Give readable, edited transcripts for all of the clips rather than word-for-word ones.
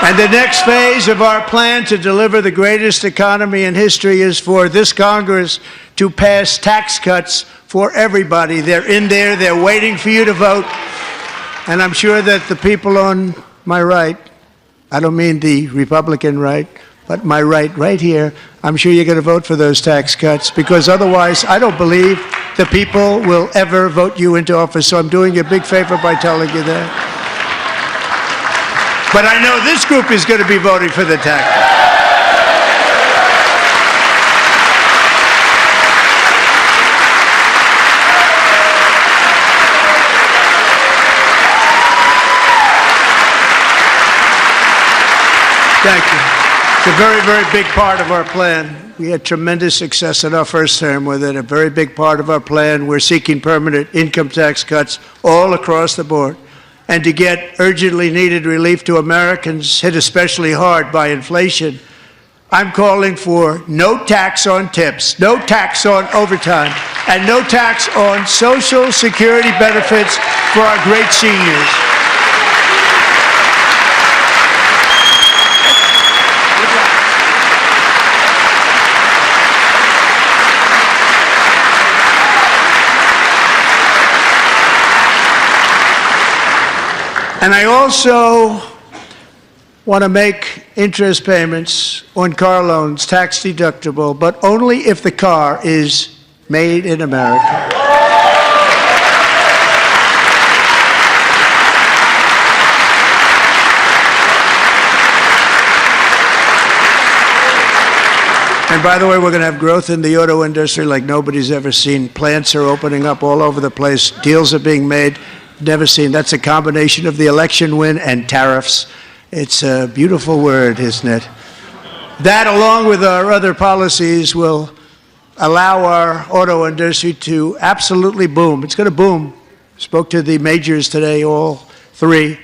And the next phase of our plan to deliver the greatest economy in history is for this Congress to pass tax cuts for everybody. They're in there. They're waiting for you to vote. And I'm sure that the people on my right, I don't mean the Republican right, but my right here, I'm sure you're going to vote for those tax cuts, because otherwise I don't believe the people will ever vote you into office. So I'm doing you a big favor by telling you that. But I know this group is going to be voting for the tax. Thank you. It's a very, very big part of our plan. We had tremendous success in our first term with it. A very big part of our plan. We're seeking permanent income tax cuts all across the board. And to get urgently needed relief to Americans hit especially hard by inflation, I'm calling for no tax on tips, no tax on overtime, and no tax on Social Security benefits for our great seniors. And I also want to make interest payments on car loans tax deductible, but only if the car is made in America. And by the way, we're going to have growth in the auto industry like nobody's ever seen. Plants are opening up all over the place. Deals are being made. Never seen. That's a combination of the election win and tariffs. It's a beautiful word, isn't it? That, along with our other policies, will allow our auto industry to absolutely boom. It's going to boom. Spoke to the majors today, all three,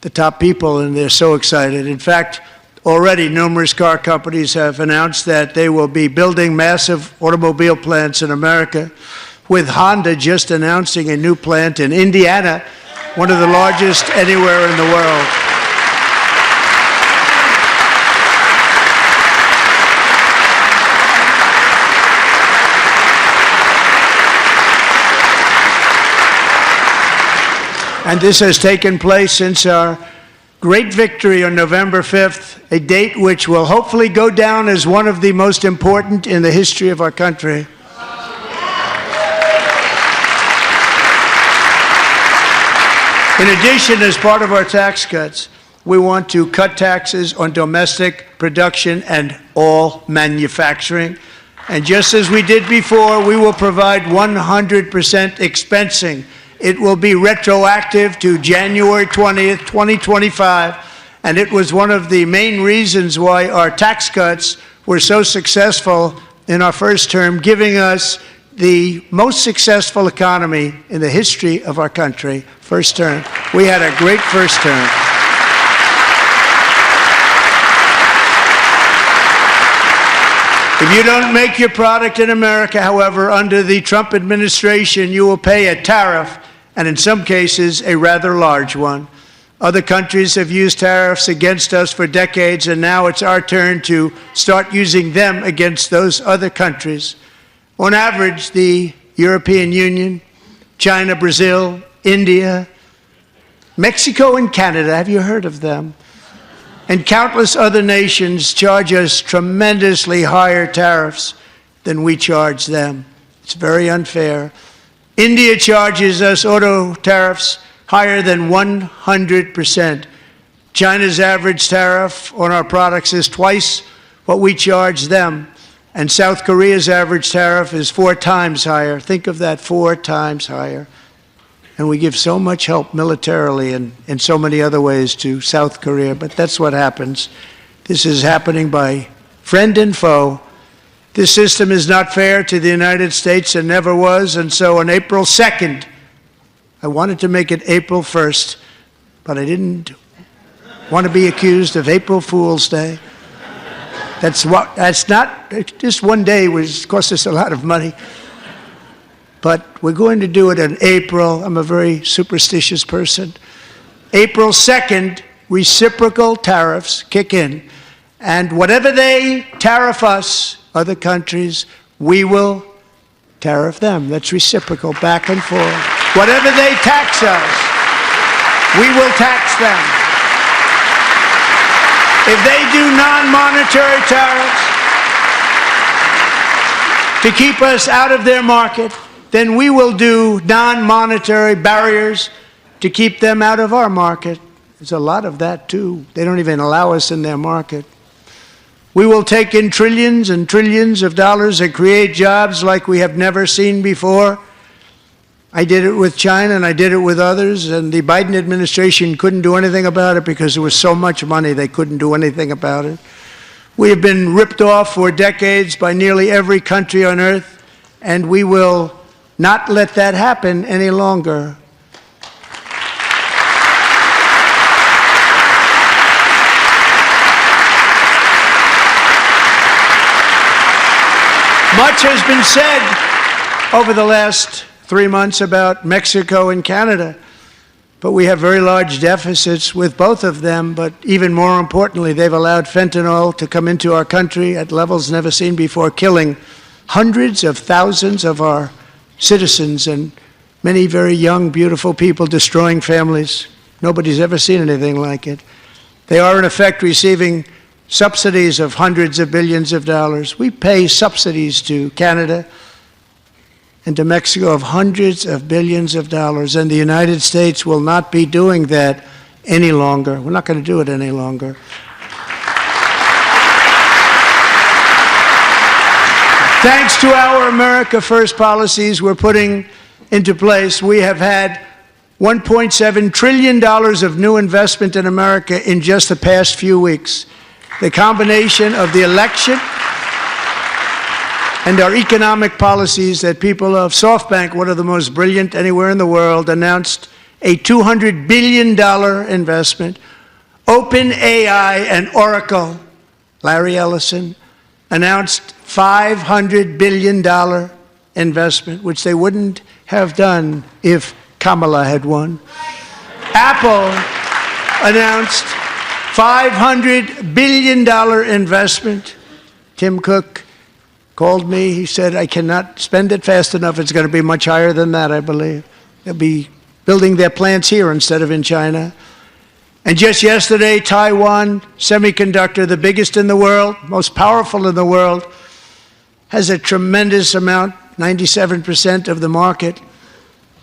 the top people, and they're so excited. In fact, already numerous car companies have announced that they will be building massive automobile plants in America, with Honda just announcing a new plant in Indiana, one of the largest anywhere in the world. And this has taken place since our great victory on November 5th, a date which will hopefully go down as one of the most important in the history of our country. In addition, as part of our tax cuts, we want to cut taxes on domestic production and all manufacturing. And just as we did before, we will provide 100% expensing. It will be retroactive to January 20th, 2025. And it was one of the main reasons why our tax cuts were so successful in our first term, giving us the most successful economy in the history of our country. First term. We had a great first term. If you don't make your product in America, however, under the Trump administration, you will pay a tariff, and in some cases, a rather large one. Other countries have used tariffs against us for decades, and now it's our turn to start using them against those other countries. On average, the European Union, China, Brazil, India, Mexico, and Canada, have you heard of them? And countless other nations charge us tremendously higher tariffs than we charge them. It's very unfair. India charges us auto tariffs higher than 100%. China's average tariff on our products is twice what we charge them. And South Korea's average tariff is 4 times higher. Think of that, 4 times higher. And we give so much help militarily and in so many other ways to South Korea, but that's what happens. This is happening by friend and foe. This system is not fair to the United States and never was, and so on April 2nd, I wanted to make it April 1st, but I didn't want to be accused of April Fool's Day. That's not, just one day cost us a lot of money. But we're going to do it in April. I'm a very superstitious person. April 2nd, reciprocal tariffs kick in. And whatever they tariff us, other countries, we will tariff them. That's reciprocal, back and forth. Whatever they tax us, we will tax them. If they do non-monetary tariffs to keep us out of their market, then we will do non-monetary barriers to keep them out of our market. There's a lot of that, too. They don't even allow us in their market. We will take in trillions and trillions of dollars and create jobs like we have never seen before. I did it with China and I did it with others, and the Biden administration couldn't do anything about it because there was so much money they couldn't do anything about it. We have been ripped off for decades by nearly every country on earth, and we will not let that happen any longer. Much has been said over the last 3 months about Mexico and Canada, but we have very large deficits with both of them. But even more importantly, they've allowed fentanyl to come into our country at levels never seen before, killing hundreds of thousands of our citizens and many very young, beautiful people, destroying families. Nobody's ever seen anything like it. They are, in effect, receiving subsidies of hundreds of billions of dollars. We pay subsidies to Canada and to Mexico of hundreds of billions of dollars, and the United States will not be doing that any longer. We're not going to do it any longer. Thanks to our America First policies we're putting into place, we have had $1.7 trillion of new investment in America in just the past few weeks. The combination of the election and our economic policies that people of SoftBank, one of the most brilliant anywhere in the world, announced a $200 billion investment. OpenAI and Oracle, Larry Ellison, announced $500 billion investment, which they wouldn't have done if Kamala had won. Apple announced $500 billion investment. Tim Cook called me. He said, I cannot spend it fast enough. It's going to be much higher than that, I believe. They'll be building their plants here instead of in China. And just yesterday, Taiwan Semiconductor, the biggest in the world, most powerful in the world, has a tremendous amount, 97% of the market,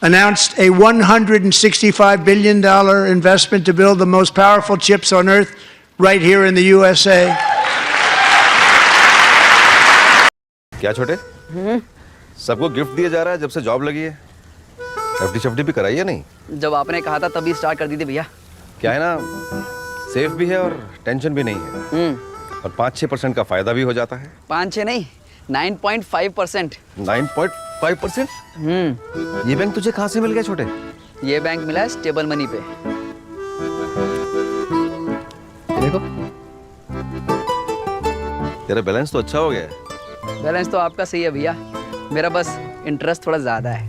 announced a $165 billion investment to build the most powerful chips on earth right here in the USA. क्या छोटे? सबको gift दिया जा रहा है जब से job लगी है। एफडी भी कराई है नहीं? जब आपने कहा था तभी स्टार्ट कर दी थी भैया। क्या है ना, सेफ भी है और टेंशन भी नहीं है। और 5-6% का फायदा भी हो जाता है। 5-6 नहीं, 9.5%। 9.5%? ये बैंक तुझे कहाँ से मिल गया छोटे? ये बैंक मिला है स्टेबल मनी पे। देखो, तेरा बैलेंस तो अच्छा हो गया है। बैलेंस तो आपका सही है भैया, मेरा बस इंटरेस्ट थोड़ा ज्यादा है।